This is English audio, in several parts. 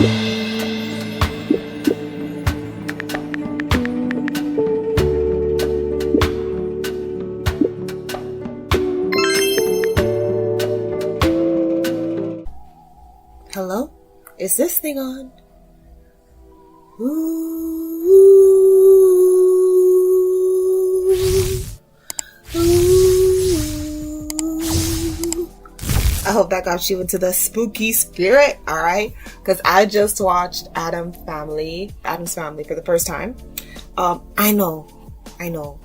Hello? Is this thing on? Ooh. Ooh. I hope that got you into the spooky spirit, alright? Because I just watched Addams Family for the first time. I know,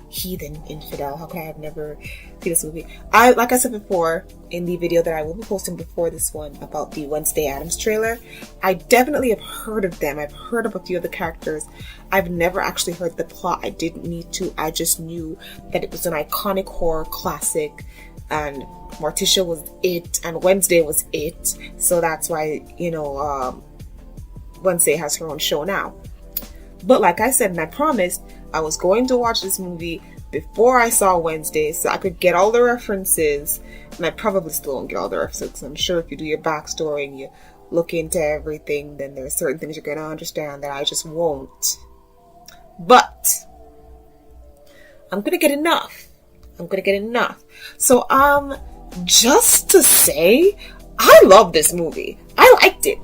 heathen, infidel, how could I have never seen this movie? Like I said before, in the video that I will be posting before this one about the Wednesday Addams trailer, I definitely have heard of them. I've heard of a few of the characters. I've never actually heard the plot. I didn't need to. I just knew that it was an iconic horror classic, and Morticia was it, and Wednesday was it. So that's why, Wednesday has her own show now. But like I said, and I promised, I was going to watch this movie before I saw Wednesday so I could get all the references. And I probably still won't get all the references, because I'm sure if you do your backstory and you look into everything, then there's certain things you're going to understand that I just won't. But I'm going to get enough. So, just to say, I love this movie. I liked it.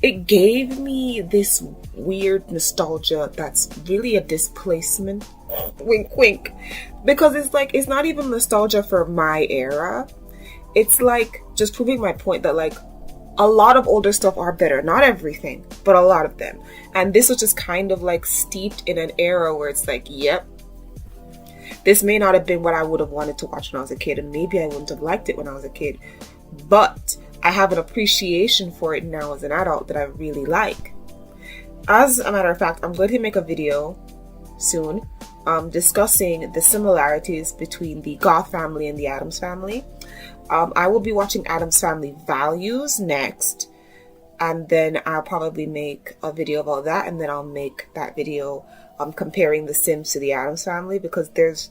It gave me this weird nostalgia that's really a displacement. Wink, wink. Because it's not even nostalgia for my era. It's like just proving my point that a lot of older stuff are better. Not everything, but a lot of them. And this was just kind of steeped in an era where it's yep. This may not have been what I would have wanted to watch when I was a kid, and maybe I wouldn't have liked it when I was a kid. But I have an appreciation for it now as an adult that I really like. As a matter of fact, I'm going to make a video soon discussing the similarities between the Goth family and the Addams family. I will be watching Addams Family Values next, and then I'll probably make a video about that, and then I'll make that video comparing the Sims to the Addams family, because there's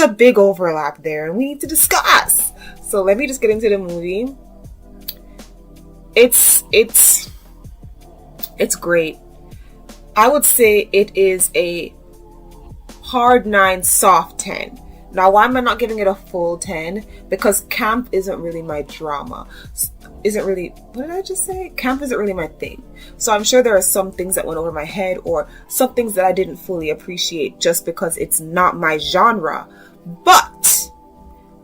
a big overlap there and we need to discuss. So let me just get into the movie. It's great. I would say it is a hard 9, soft 10. Now, why am I not giving it a full 10? Because camp isn't really my drama. What did I just say? Camp isn't really my thing. So I'm sure there are some things that went over my head, or some things that I didn't fully appreciate just because it's not my genre. But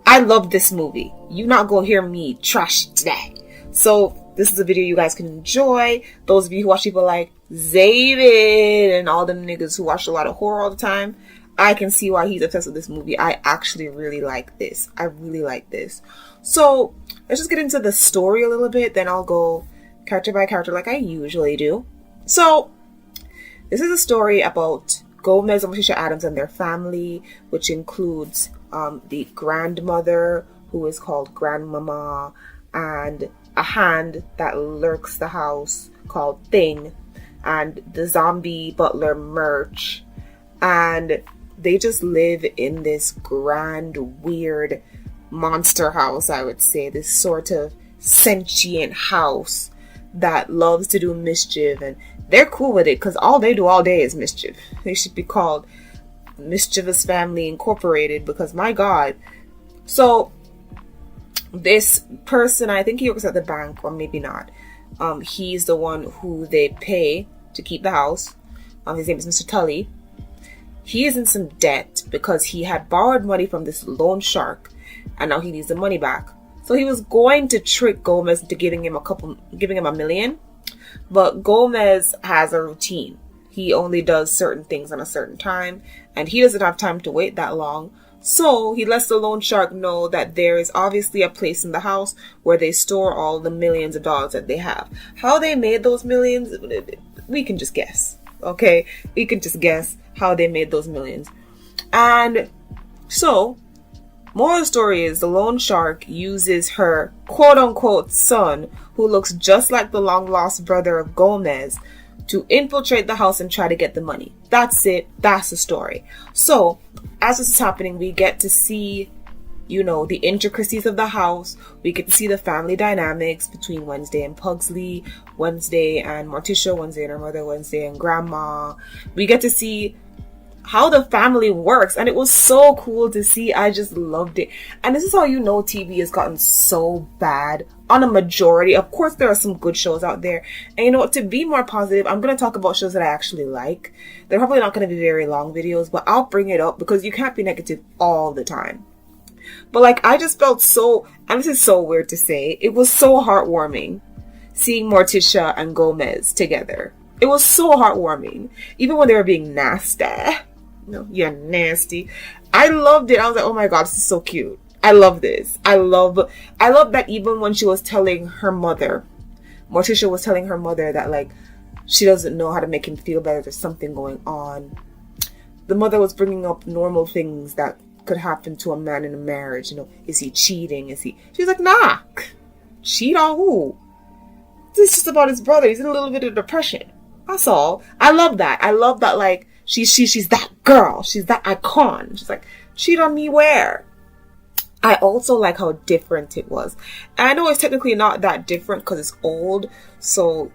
I love this movie. You're not gonna hear me trash today. So this is a video you guys can enjoy. Those of you who watch people like David and all them niggas who watch a lot of horror all the time, I can see why he's obsessed with this movie. I actually really like this. I really like this. So let's just get into the story a little bit. Then I'll go character by character like I usually do. So this is a story about Gomez and Morticia Addams and their family, which includes the grandmother, who is called Grandmama, and a hand that lurks the house called Thing, and the zombie butler Merch. And they just live in this grand, weird monster house, I would say. This sort of sentient house that loves to do mischief, and they're cool with it because all they do all day is mischief. They should be called Mischievous Family Incorporated, because my God. So this person, I think he works at the bank, or maybe not. He's the one who they pay to keep the house. His name is Mr. Tully. He is in some debt because he had borrowed money from this loan shark, and now he needs the money back. So he was going to trick Gomez into giving him $1 million. But Gomez has a routine. He only does certain things on a certain time, and he doesn't have time to wait that long. So he lets the loan shark know that there is obviously a place in the house where they store all the millions of dollars that they have. How they made those millions, we can just guess. Okay? We can just guess how they made those millions. And so, moral of the story is the loan shark uses her quote-unquote son, who looks just like the long-lost brother of Gomez, to infiltrate the house and try to get the money. That's it. That's the story. So, as this is happening, we get to see, the intricacies of the house. We get to see the family dynamics between Wednesday and Pugsley, Wednesday and Morticia, Wednesday and her mother, Wednesday and grandma. We get to see how the family works, and it was so cool to see. I just loved it. And this is how TV has gotten so bad on a majority. Of course, there are some good shows out there, and to be more positive, I'm going to talk about shows that I actually like. They're probably not going to be very long videos, but I'll bring it up because you can't be negative all the time. But I just felt so, and this is so weird to say, it was so heartwarming seeing Morticia and Gomez together. It was so heartwarming, even when they were being nasty. You're nasty. I loved it. I was like, oh my god, this is so cute. I love this. I love that even when she was telling her mother, Morticia was telling her mother that she doesn't know how to make him feel better. There's something going on. The mother was bringing up normal things that could happen to a man in a marriage. Is he cheating? She's like, nah. Cheat on who? This is just about his brother. He's in a little bit of depression. That's all. I love that. I love that she's that girl. She's that icon. She's like, cheat on me where? I also like how different it was. And I know it's technically not that different because it's old. So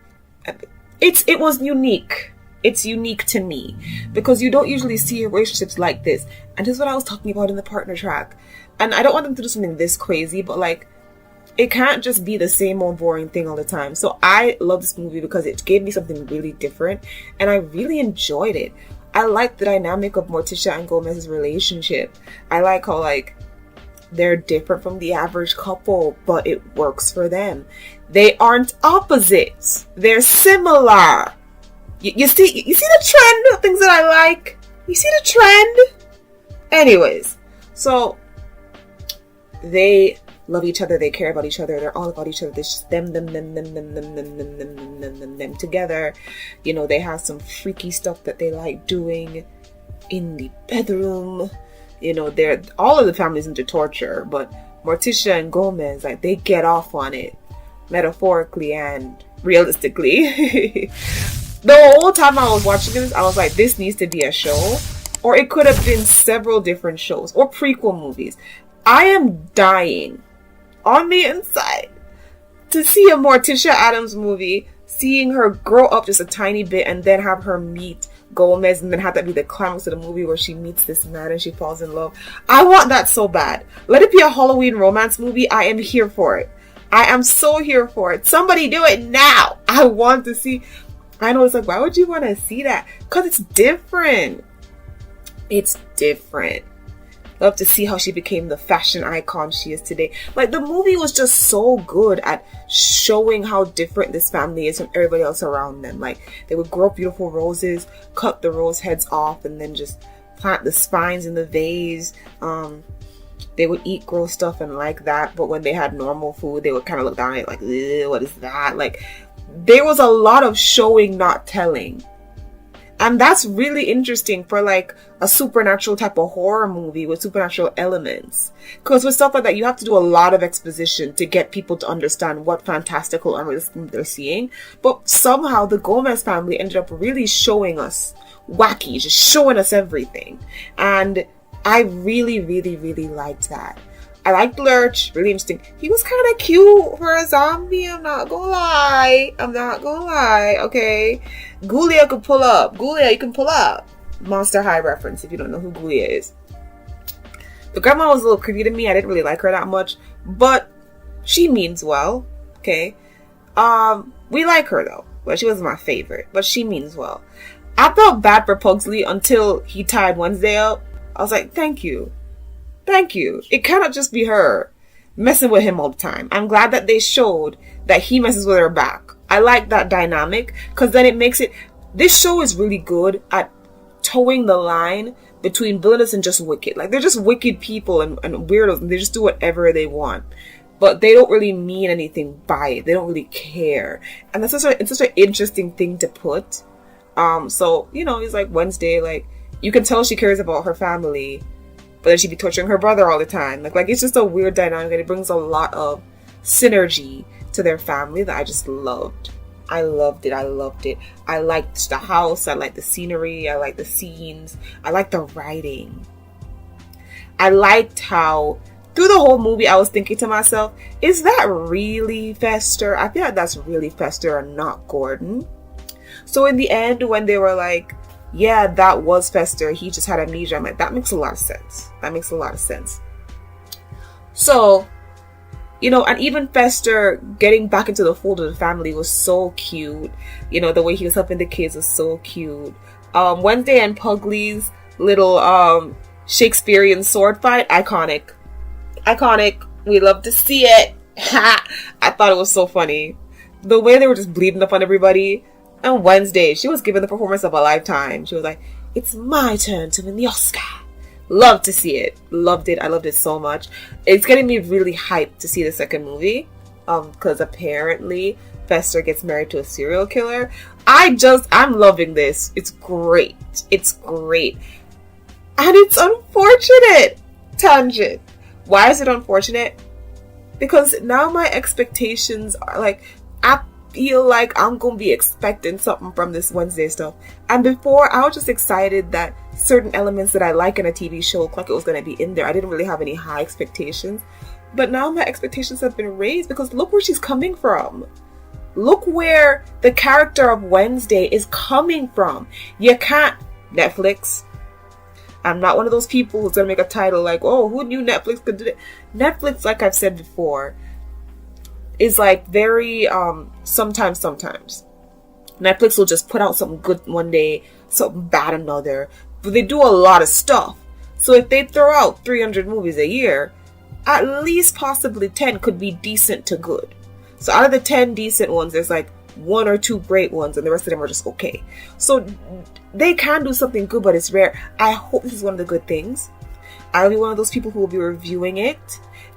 it was unique. It's unique to me because you don't usually see relationships like this. And this is what I was talking about in the partner track. And I don't want them to do something this crazy, but it can't just be the same old boring thing all the time. So I love this movie because it gave me something really different, and I really enjoyed it. I like the dynamic of Morticia and Gomez's relationship. I like how they're different from the average couple, but it works for them. They aren't opposites. They're similar. You see the trend of things that I like? You see the trend? Anyways, so they love each other, they care about each other, they're all about each other. It's just them together. They have some freaky stuff that they like doing in the bedroom. They're all of the families into torture, but Morticia and Gomez, they get off on it, metaphorically and realistically. The whole time I was watching this, I was like, this needs to be a show, or it could have been several different shows or prequel movies. I am dying on the inside to see a Morticia Addams movie, seeing her grow up just a tiny bit and then have her meet Gomez and then have that be the climax of the movie where she meets this man and she falls in love. I want that so bad. Let it be a Halloween romance movie. I am here for it. I am so here for it. Somebody do it now. I want to see. I know it's why would you want to see that? Because it's different. It's different. Love to see how she became the fashion icon she is today. The movie was just so good at showing how different this family is from everybody else around them. They would grow up beautiful roses, cut the rose heads off, and then just plant the spines in the vase. They would eat gross stuff and like that, but when they had normal food, they would kind of look down at it what is that? There was a lot of showing, not telling. And that's really interesting for a supernatural type of horror movie with supernatural elements. Because with stuff like that, you have to do a lot of exposition to get people to understand what fantastical unrealistic they're seeing. But somehow the Gomez family ended up really showing us wacky, just showing us everything. And I really, really, really liked that. I liked Lurch, really interesting. He was kind of cute for a zombie, I'm not gonna lie, okay? Julia could pull up. Julia, you can pull up. Monster High reference if you don't know who Julia is. The grandma was a little creepy to me. I didn't really like her that much, but she means well, okay? We like her though, but she wasn't my favorite, but she means well. I felt bad for Pugsley until he tied Wednesday up. I was like, thank you. It cannot just be her messing with him all the time. I'm glad that they showed that he messes with her back. I like that dynamic because then it makes it. This show is really good at towing the line between villainous and just wicked. They're just wicked people and weirdos, and they just do whatever they want. But they don't really mean anything by it. They don't really care. And that's it's such an interesting thing to put. So, he's Wednesday, you can tell she cares about her family, but then she'd be torturing her brother all the time. It's just a weird dynamic, and it brings a lot of synergy to their family that I just loved. I loved it. I liked the house. I liked the scenery. I liked the scenes. I liked the writing. I liked how through the whole movie, I was thinking to myself, is that really Fester? I feel like that's really Fester and not Gordon. So in the end, when they were like, yeah, that was Fester, he just had amnesia, I'm like, that makes a lot of sense. That makes a lot of sense. So, you know, and even Fester getting back into the fold of the family was so cute. You know, the way he was helping the kids was so cute. Wednesday and Pugsley's little Shakespearean sword fight, iconic. We love to see it. I thought it was so funny. The way they were just bleeding up on everybody. And Wednesday, she was given the performance of a lifetime. She was like, it's my turn to win the Oscar. Love to see it. Loved it. I loved it so much. It's getting me really hyped to see the second movie. Because apparently Fester gets married to a serial killer. I'm loving this. It's great. It's great. And it's unfortunate. Tangent. Why is it unfortunate? Because now my expectations are like, I feel like I'm gonna be expecting something from this Wednesday stuff. And before, I was just excited that certain elements that I like in a TV show looked like it was gonna be in there. I didn't really have any high expectations. But now my expectations have been raised because look where she's coming from. Look where the character of Wednesday is coming from. You can't... Netflix. I'm not one of those people who's gonna make a title like, oh, who knew Netflix could do that? Netflix, like I've said before, is like very sometimes Netflix will just put out something good one day, something bad another, but they do a lot of stuff. So if they throw out 300 movies a year, at least possibly 10 could be decent to good. So out of the 10 decent ones, there's like 1 or 2 great ones and the rest of them are just okay. So they can do something good, but it's rare. I hope this is one of the good things. I'll be one of those people who will be reviewing it.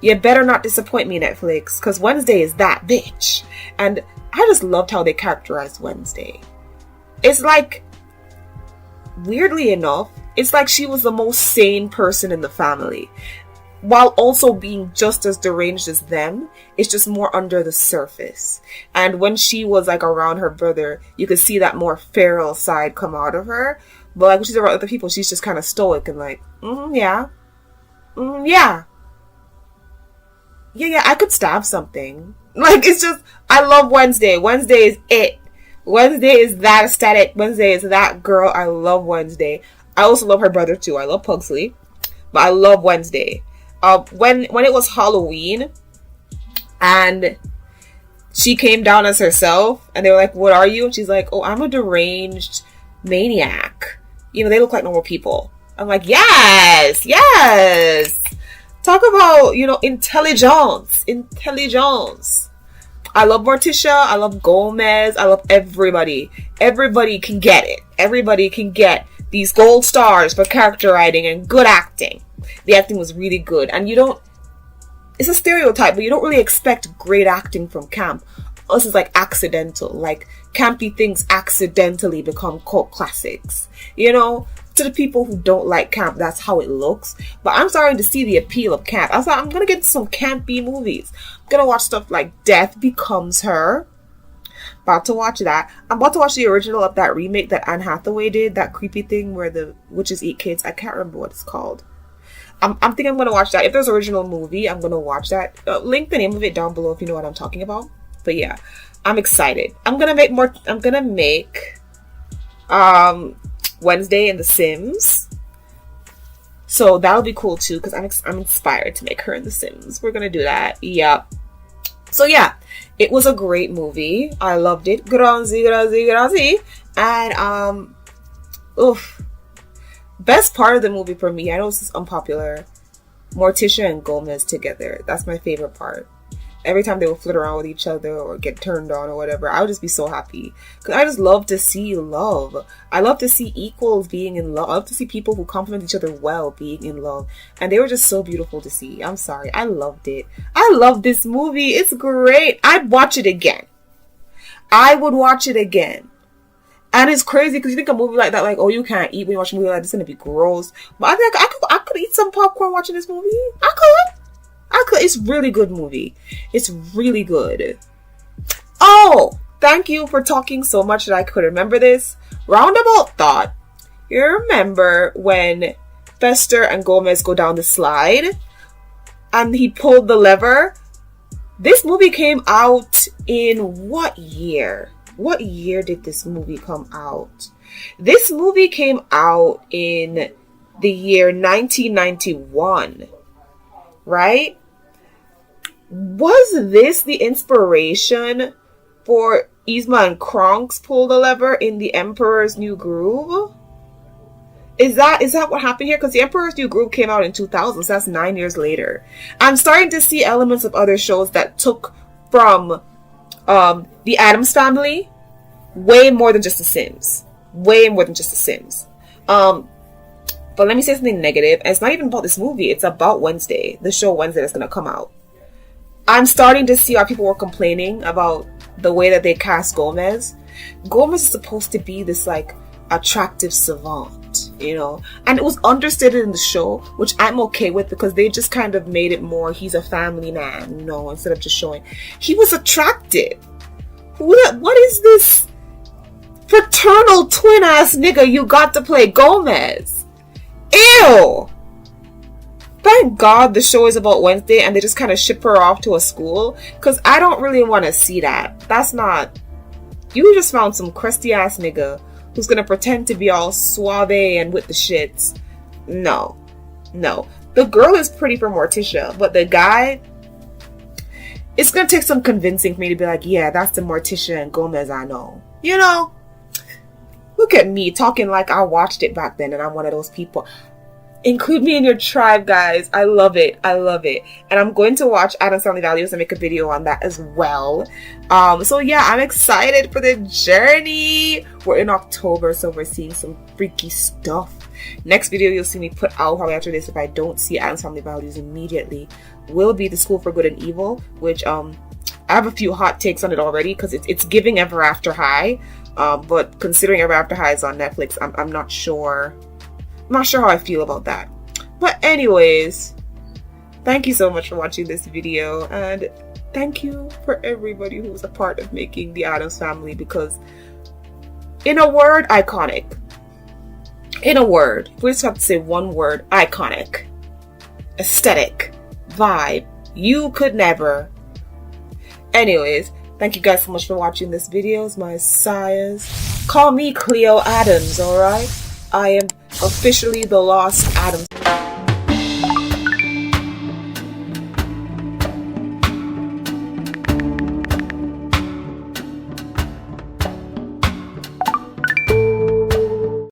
You better not disappoint me, Netflix, because Wednesday is that bitch. And I just loved how they characterized Wednesday. It's like, weirdly enough, it's like she was the most sane person in the family. While also being just as deranged as them, it's just more under the surface. And when she was like around her brother, you could see that more feral side come out of her. But like when she's around other people, she's just kind of stoic and like, yeah. Yeah, I could stab something. Like, it's just, I love Wednesday. Wednesday is it. Wednesday is that aesthetic. Wednesday is that girl. I love Wednesday. I also love her brother too. I love Pugsley, but I love Wednesday. When it was Halloween and she came down as herself and they were like, what are you? And she's like, oh, I'm a deranged maniac. You know, they look like normal people. I'm like, yes. Talk about, you know, intelligence. I love Morticia. I love Gomez. I love everybody. Everybody can get it. Everybody can get these gold stars for character writing and good acting. The acting was really good. And it's a stereotype, but you don't really expect great acting from camp. Unless it's like accidental. Like campy things accidentally become cult classics. You know? To the people who don't like camp, that's how it looks. But I'm starting to see the appeal of camp. I was like, I'm gonna get some campy movies. I'm gonna watch stuff like Death Becomes Her. About to watch that. I'm about to watch the original of that remake that Anne Hathaway did. That creepy thing where the witches eat kids. I can't remember what it's called. I'm thinking I'm gonna watch that. If there's an original movie, I'm gonna watch that. Link the name of it down below if you know what I'm talking about. But yeah, I'm excited. I'm gonna make Wednesday in The Sims. So that'll be cool too, because I'm inspired to make her in The Sims. We're gonna do that. Yeah. So yeah, it was a great movie. I loved it. Grazie. And best part of the movie for me, I know this is unpopular, Morticia and Gomez together. That's my favorite part. Every time they would flit around with each other or get turned on or whatever, I would just be so happy. Because I just love to see love. I love to see equals being in love. I love to see people who complement each other well being in love. And they were just so beautiful to see. I'm sorry. I loved it. I love this movie. It's great. I'd watch it again. I would watch it again. And it's crazy because you think a movie like that, like, oh, you can't eat when you watch a movie like this, it's going to be gross. But I think I could eat some popcorn watching this movie. I could. It's a really good movie. It's really good. Oh, thank you for talking so much that I could remember this. Roundabout thought. You remember when Fester and Gomez go down the slide? and he pulled the lever. This movie came out in what year? What year did this movie come out? This movie came out in the year 1991, right? Was this the inspiration for Yzma and Kronk's Pull the Lever in The Emperor's New Groove? Is that what happened here? Because The Emperor's New Groove came out in 2000, so that's 9 years later. I'm starting to see elements of other shows that took from The Addams Family way more than just The Sims. Way more than just The Sims. But let me say something negative. And it's not even about this movie. It's about Wednesday. The show Wednesday that's going to come out. I'm starting to see why people were complaining about the way that they cast Gomez. Gomez is supposed to be this, like, attractive savant, you know, and it was understated in the show, which I'm okay with, because they just kind of made it more he's a family man, you know, instead of just showing he was attractive. What is this fraternal twin ass nigga you got to play Gomez? Ew. Thank God the show is about Wednesday and they just kind of ship her off to a school, because I don't really want to see that. That's not... You just found some crusty ass nigga who's gonna pretend to be all suave and with the shits. No. The girl is pretty for Morticia, but the guy, it's gonna take some convincing for me to be like, yeah, that's the Morticia and Gomez I know. You know? Look at me talking like I watched it back then and I'm one of those people. Include me in your tribe, guys. I love it. And I'm going to watch Addams Family Values and make a video on that as well. So yeah, I'm excited for the journey. We're in October, so we're seeing some freaky stuff. Next video you'll see me put out probably after this, if I don't see Addams Family Values immediately, will be The School for Good and Evil, which I have a few hot takes on it already, because it's giving Ever After High. But considering Ever After High is on Netflix, I'm not sure. I'm not sure how I feel about that. But anyways, thank you so much for watching this video, and thank you for everybody who was a part of making the Addams Family, because in a word, iconic. In a word, we just have to say one word: iconic. Aesthetic. Vibe. You could never. Anyways, thank you guys so much for watching this video. It's my Sayz. Call me Cleo Addams, alright? I am officially the Lost Addams.